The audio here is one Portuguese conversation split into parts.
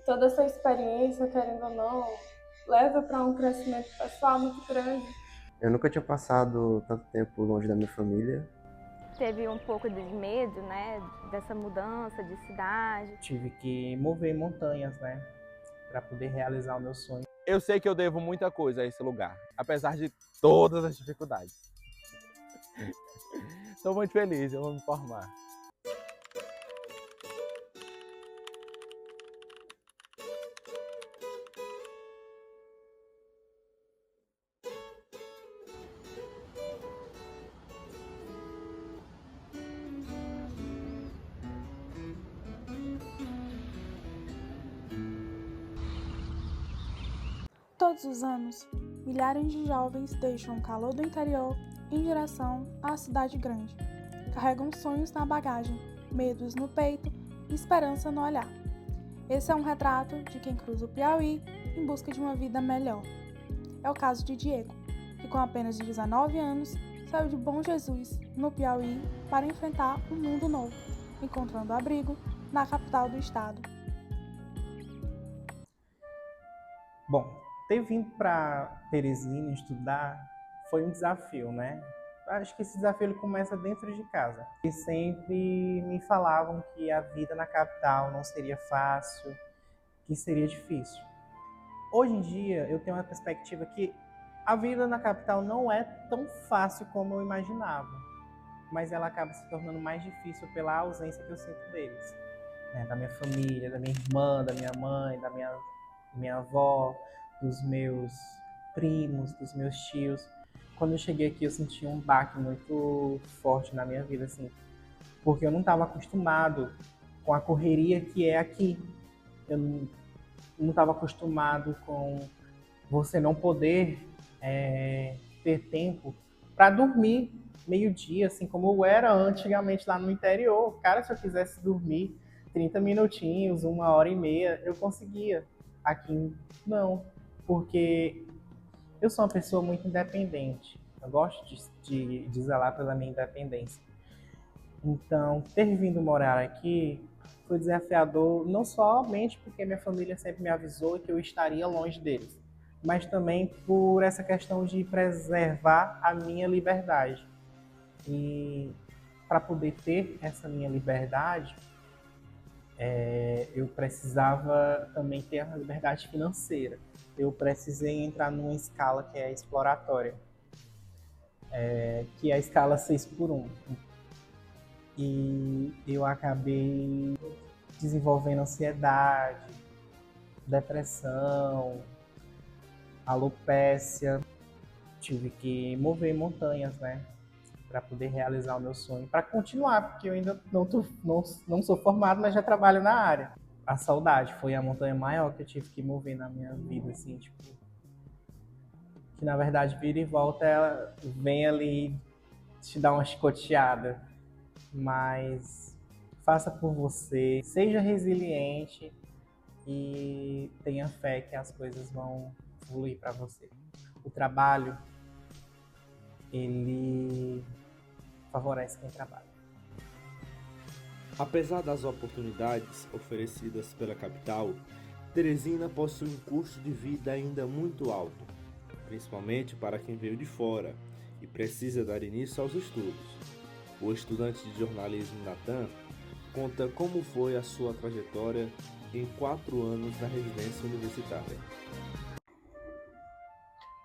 toda essa experiência, querendo ou não, leva para um crescimento pessoal muito grande. Eu nunca tinha passado tanto tempo longe da minha família. Teve um pouco de medo, né, dessa mudança de cidade. Tive que mover montanhas, né, para poder realizar o meu sonho. Eu sei que eu devo muita coisa a esse lugar, apesar de todas as dificuldades. Estou muito feliz, eu vou me formar. Todos os anos, milhares de jovens deixam o calor do interior em direção à cidade grande. Carregam sonhos na bagagem, medos no peito e esperança no olhar. Esse é um retrato de quem cruza o Piauí em busca de uma vida melhor. É o caso de Diego, que com apenas 19 anos saiu de Bom Jesus, no Piauí, para enfrentar um mundo novo, encontrando abrigo na capital do estado. Bom, ter vindo para Teresina estudar foi um desafio, né? Acho que esse desafio ele começa dentro de casa. E sempre me falavam que a vida na capital não seria fácil, que seria difícil. Hoje em dia eu tenho uma perspectiva que a vida na capital não é tão fácil como eu imaginava, mas ela acaba se tornando mais difícil pela ausência que eu sinto deles, né? Da minha família, da minha irmã, da minha mãe, da minha avó, dos meus primos, dos meus tios. Quando eu cheguei aqui, eu senti um baque muito forte na minha vida, assim, porque eu não estava acostumado com a correria que é aqui. Eu não estava acostumado com você não poder ter tempo para dormir meio-dia, assim como eu era antigamente lá no interior. Cara, se eu quisesse dormir 30 minutinhos, 1h30, eu conseguia. Aqui não, porque eu sou uma pessoa muito independente. Eu gosto de zelar pela minha independência. Então, ter vindo morar aqui foi desafiador, não somente porque minha família sempre me avisou que eu estaria longe deles, mas também por essa questão de preservar a minha liberdade. E para poder ter essa minha liberdade, eu precisava também ter a liberdade financeira. Eu precisei entrar numa escala que é a exploratória, que é a escala 6x1. E eu acabei desenvolvendo ansiedade, depressão, alopécia. Tive que mover montanhas, né, para poder realizar o meu sonho, para continuar, porque eu ainda não sou formado, mas já trabalho na área. A saudade foi a montanha maior que eu tive que mover na minha vida, assim, tipo, que na verdade vira e volta, ela vem ali te dar uma chicoteada, mas faça por você, seja resiliente e tenha fé que as coisas vão fluir para você. O trabalho, ele favorece quem trabalha. Apesar das oportunidades oferecidas pela capital, Teresina possui um custo de vida ainda muito alto, principalmente para quem veio de fora e precisa dar início aos estudos. O estudante de jornalismo Natan conta como foi a sua trajetória em 4 anos na residência universitária.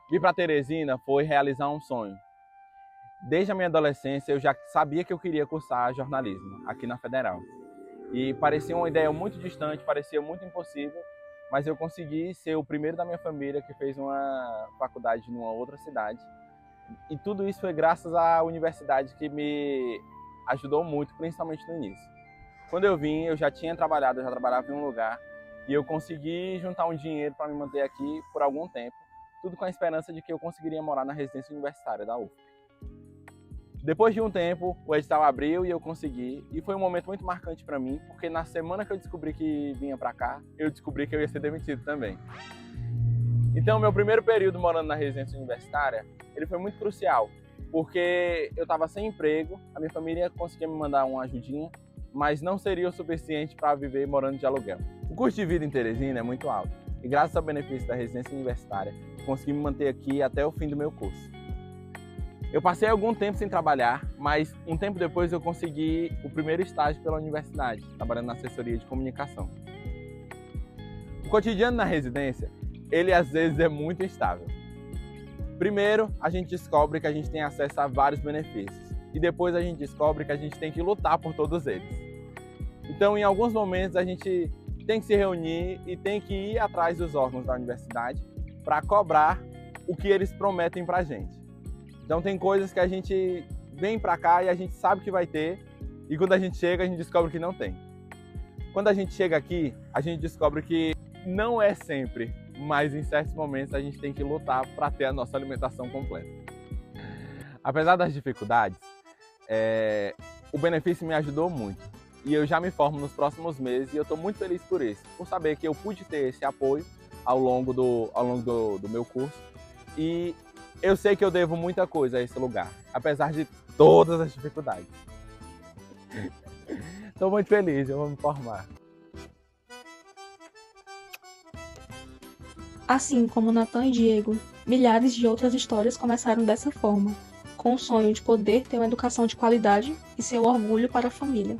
Vir para Teresina foi realizar um sonho. Desde a minha adolescência eu já sabia que eu queria cursar jornalismo aqui na Federal. E parecia uma ideia muito distante, parecia muito impossível, mas eu consegui ser o primeiro da minha família que fez uma faculdade numa outra cidade. E tudo isso foi graças à universidade que me ajudou muito, principalmente no início. Quando eu vim, eu já trabalhava em um lugar e eu consegui juntar um dinheiro para me manter aqui por algum tempo, tudo com a esperança de que eu conseguiria morar na residência universitária da UFP. Depois de um tempo, o edital abriu e eu consegui, e foi um momento muito marcante para mim, porque na semana que eu descobri que vinha para cá, eu descobri que eu ia ser demitido também. Então, meu primeiro período morando na residência universitária, ele foi muito crucial, porque eu estava sem emprego, a minha família conseguia me mandar uma ajudinha, mas não seria o suficiente para viver morando de aluguel. O custo de vida em Teresina é muito alto e graças ao benefício da residência universitária, consegui me manter aqui até o fim do meu curso. Eu passei algum tempo sem trabalhar, mas um tempo depois eu consegui o primeiro estágio pela universidade, trabalhando na assessoria de comunicação. O cotidiano na residência, ele às vezes é muito instável. Primeiro, a gente descobre que a gente tem acesso a vários benefícios e depois a gente descobre que a gente tem que lutar por todos eles. Então, em alguns momentos, a gente tem que se reunir e tem que ir atrás dos órgãos da universidade para cobrar o que eles prometem para a gente. Então, tem coisas que a gente vem para cá e a gente sabe que vai ter e quando a gente chega, a gente descobre que não tem. Quando a gente chega aqui, a gente descobre que não é sempre, mas em certos momentos a gente tem que lutar para ter a nossa alimentação completa. Apesar das dificuldades, o benefício me ajudou muito. E eu já me formo nos próximos meses e eu estou muito feliz por isso, por saber que eu pude ter esse apoio ao longo do meu curso. E eu sei que eu devo muita coisa a esse lugar, apesar de todas as dificuldades. Estou muito feliz, eu vou me formar. Assim como Natan e Diego, milhares de outras histórias começaram dessa forma, com o sonho de poder ter uma educação de qualidade e ser um orgulho para a família.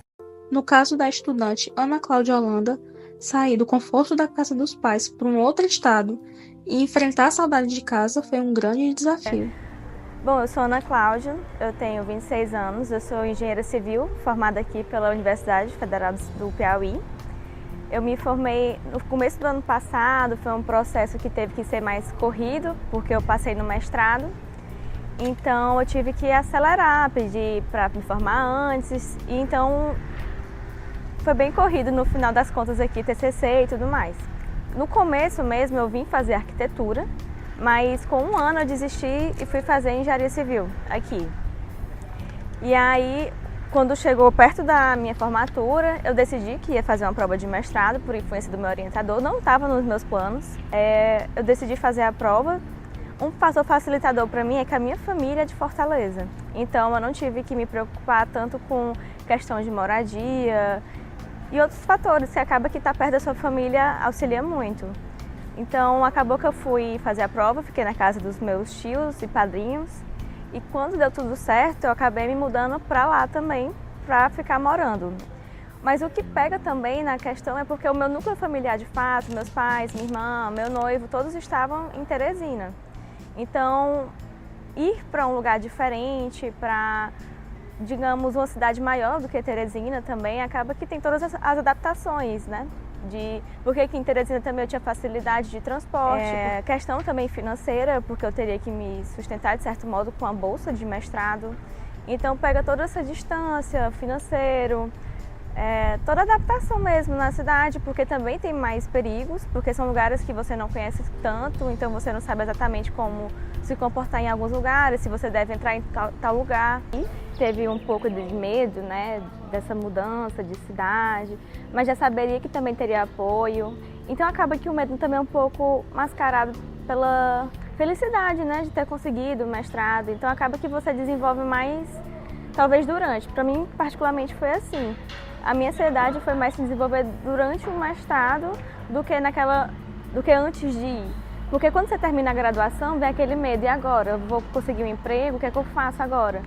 No caso da estudante Ana Cláudia Holanda, sair do conforto da casa dos pais para um outro estado e enfrentar a saudade de casa foi um grande desafio. Bom, eu sou Ana Cláudia, eu tenho 26 anos, eu sou engenheira civil, formada aqui pela Universidade Federal do Piauí. Eu me formei no começo do ano passado, foi um processo que teve que ser mais corrido, porque eu passei no mestrado. Então eu tive que acelerar, pedir para me formar antes, e então foi bem corrido no final das contas aqui, TCC e tudo mais. No começo mesmo eu vim fazer arquitetura, mas com um ano eu desisti e fui fazer engenharia civil aqui. E aí, quando chegou perto da minha formatura, eu decidi que ia fazer uma prova de mestrado por influência do meu orientador, não estava nos meus planos. Eu decidi fazer a prova. Um fator facilitador para mim é que a minha família é de Fortaleza, então eu não tive que me preocupar tanto com questão de moradia e outros fatores, que acaba que estar perto da sua família auxilia muito. Então acabou que eu fui fazer a prova, fiquei na casa dos meus tios e padrinhos e quando deu tudo certo eu acabei me mudando para lá também, para ficar morando. Mas o que pega também na questão é porque o meu núcleo familiar de fato, meus pais, minha irmã, meu noivo, todos estavam em Teresina. Então, ir para um lugar diferente, para, digamos, uma cidade maior do que Teresina também, acaba que tem todas as adaptações, né? Porque aqui em Teresina também eu tinha facilidade de transporte, questão também financeira, porque eu teria que me sustentar de certo modo com a bolsa de mestrado. Então, pega toda essa distância, financeiro, toda a adaptação mesmo na cidade, porque também tem mais perigos, porque são lugares que você não conhece tanto, então você não sabe exatamente como se comportar em alguns lugares, se você deve entrar em tal lugar. E teve um pouco de medo, né, dessa mudança de cidade, mas já saberia que também teria apoio. Então acaba que o medo também é um pouco mascarado pela felicidade, né, de ter conseguido o mestrado. Então acaba que você desenvolve mais, talvez durante. Para mim, particularmente, foi assim. A minha ansiedade foi mais se desenvolver durante o mestrado do que antes de ir. Porque quando você termina a graduação, vem aquele medo, e agora? Eu vou conseguir um emprego, o que é que eu faço agora?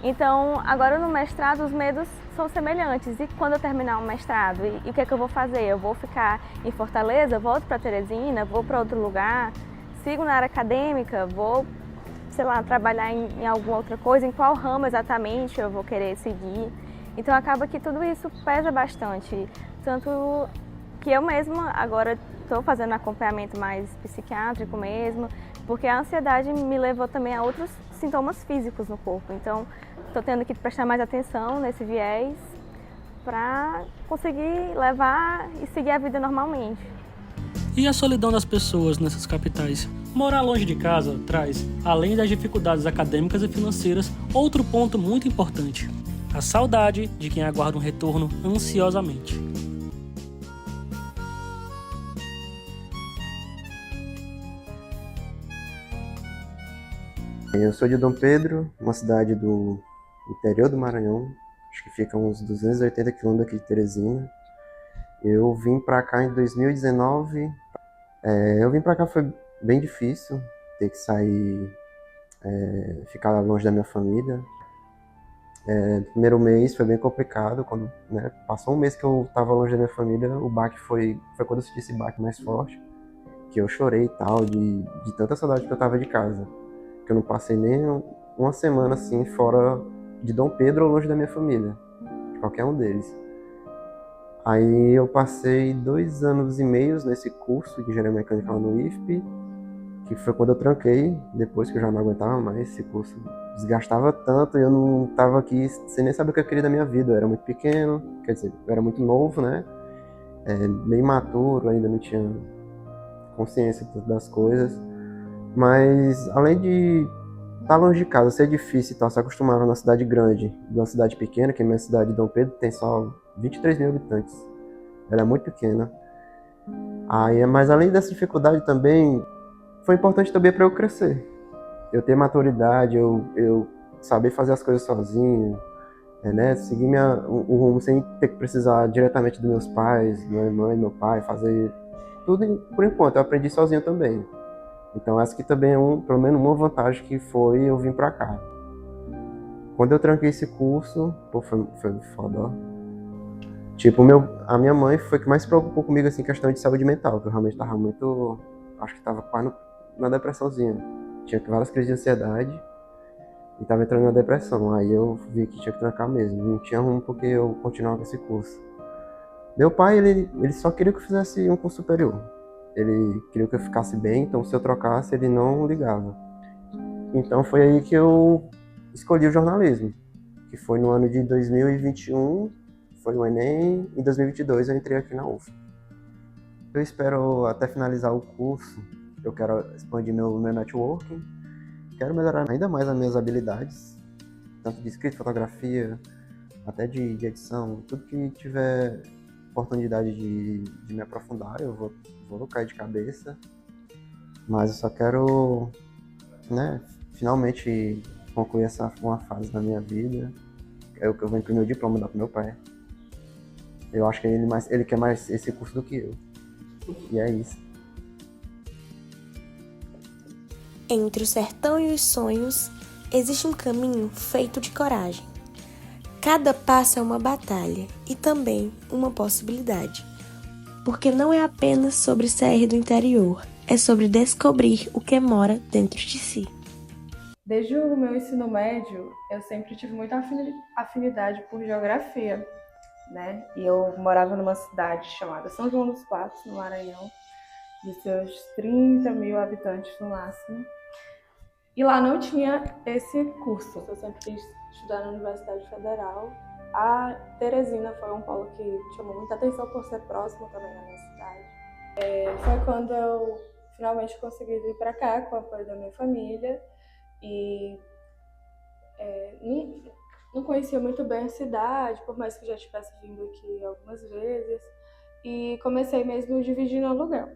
Então, agora no mestrado, os medos são semelhantes. E quando eu terminar o mestrado, e o que é que eu vou fazer? Eu vou ficar em Fortaleza, volto para Teresina, vou para outro lugar, sigo na área acadêmica, vou, sei lá, trabalhar em alguma outra coisa, em qual ramo exatamente eu vou querer seguir. Então acaba que tudo isso pesa bastante, tanto que eu mesma agora estou fazendo acompanhamento mais psiquiátrico mesmo, porque a ansiedade me levou também a outros sintomas físicos no corpo. Então estou tendo que prestar mais atenção nesse viés para conseguir levar e seguir a vida normalmente. E a solidão das pessoas nessas capitais? Morar longe de casa traz, além das dificuldades acadêmicas e financeiras, outro ponto muito importante: a saudade de quem aguarda um retorno ansiosamente. Eu sou de Dom Pedro, uma cidade do interior do Maranhão, acho que fica uns 280 quilômetros aqui de Teresina. Eu vim pra cá em 2019. Eu vim pra cá, foi bem difícil ter que sair, ficar longe da minha família. No primeiro mês foi bem complicado, quando, né, passou um mês que eu tava longe da minha família, o baque foi quando eu senti esse baque mais forte, que eu chorei e tal, de tanta saudade que eu tava de casa, que eu não passei nem uma semana assim fora de Dom Pedro ou longe da minha família, de qualquer um deles. Aí eu passei 2 anos e meio nesse curso de engenharia mecânica lá no IFP, que foi quando eu tranquei, depois que eu já não aguentava mais esse curso. Desgastava tanto e eu não estava aqui sem nem saber o que eu queria da minha vida. Eu era muito pequeno, quer dizer, eu era muito novo, né? Meio imaturo, ainda não tinha consciência das coisas. Mas além de estar longe de casa, ser difícil e tal, se acostumar numa cidade grande, de uma cidade pequena, que é a minha cidade de Dom Pedro, tem só 23 mil habitantes. Ela é muito pequena. Mas além dessa dificuldade também, foi importante também para eu crescer. Eu ter maturidade, eu saber fazer as coisas sozinho, né? Seguir o rumo sem ter que precisar diretamente dos meus pais, da minha mãe, meu pai, fazer tudo por enquanto. Eu aprendi sozinho também. Então essa aqui também é pelo menos uma vantagem que foi eu vim pra cá. Quando eu tranquei esse curso, pô, foi foda, ó. Tipo, a minha mãe foi que mais se preocupou comigo, assim, questão de saúde mental, que eu realmente tava muito, acho que tava quase na depressãozinha. Tinha várias crises de ansiedade e tava entrando na depressão. Aí eu vi que tinha que trancar mesmo, não tinha rumo porque eu continuava com esse curso. Meu pai, ele só queria que eu fizesse um curso superior. Ele queria que eu ficasse bem, então se eu trocasse, ele não ligava. Então foi aí que eu escolhi o jornalismo, que foi no ano de 2021, foi o Enem, em 2022 eu entrei aqui na UF. Eu espero até finalizar o curso, eu quero expandir meu networking, quero melhorar ainda mais as minhas habilidades, tanto de escrita, fotografia, até de edição, tudo que tiver oportunidade de me aprofundar, eu vou cair de cabeça, mas eu só quero, né, finalmente concluir uma fase da minha vida. É o que eu vou imprimir o diploma dar pro meu pai. Eu acho que ele quer mais esse curso do que eu. E é isso. Entre o sertão e os sonhos, existe um caminho feito de coragem. Cada passo é uma batalha e também uma possibilidade. Porque não é apenas sobre sair do interior, é sobre descobrir o que mora dentro de si. Desde o meu ensino médio, eu sempre tive muita afinidade por geografia, né? E eu morava numa cidade chamada São João dos Patos, no Maranhão, de seus 30 mil habitantes no máximo. E lá não tinha esse curso. Eu sempre quis estudar na Universidade Federal. A Teresina foi um polo que chamou muita atenção por ser próximo também da minha cidade. Foi quando eu finalmente consegui vir para cá com o apoio da minha família. E não conhecia muito bem a cidade, por mais que já tivesse vindo aqui algumas vezes. E comecei mesmo dividindo aluguel,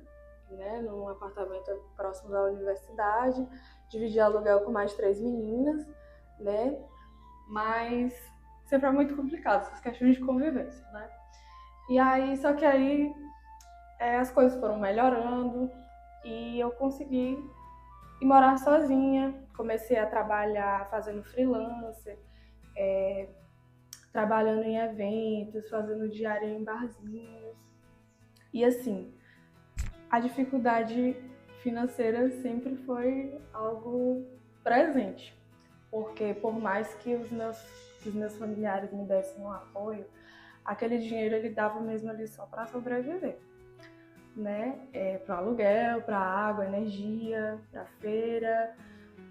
né, num apartamento próximo da universidade. Dividi aluguel com mais 3 meninas, né? Mas sempre é muito complicado essas questões de convivência, né? E aí, só que aí as coisas foram melhorando e eu consegui ir morar sozinha. Comecei a trabalhar fazendo freelancer, trabalhando em eventos, fazendo diária em barzinhos. E assim, a dificuldade financeira sempre foi algo presente, porque por mais que os meus familiares me dessem um apoio, aquele dinheiro ele dava mesmo ali só para sobreviver, né? Para o aluguel, para a água, energia, para a feira,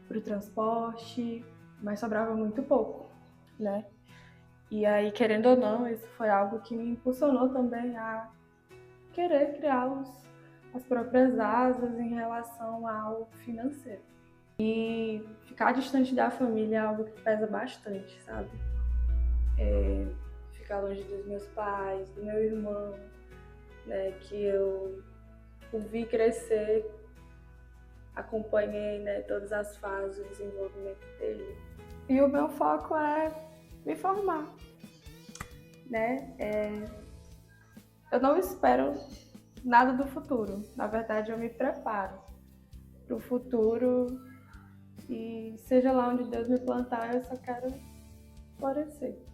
para o transporte, mas sobrava muito pouco, né? E aí, querendo ou não, isso foi algo que me impulsionou também a querer criar as próprias asas em relação ao financeiro. E ficar distante da família é algo que pesa bastante, sabe? Ficar longe dos meus pais, do meu irmão, né, que eu o vi crescer, acompanhei, né, todas as fases do desenvolvimento dele. E o meu foco é me formar, né? eu não espero nada do futuro. Na verdade, eu me preparo para o futuro e seja lá onde Deus me plantar, eu só quero florescer.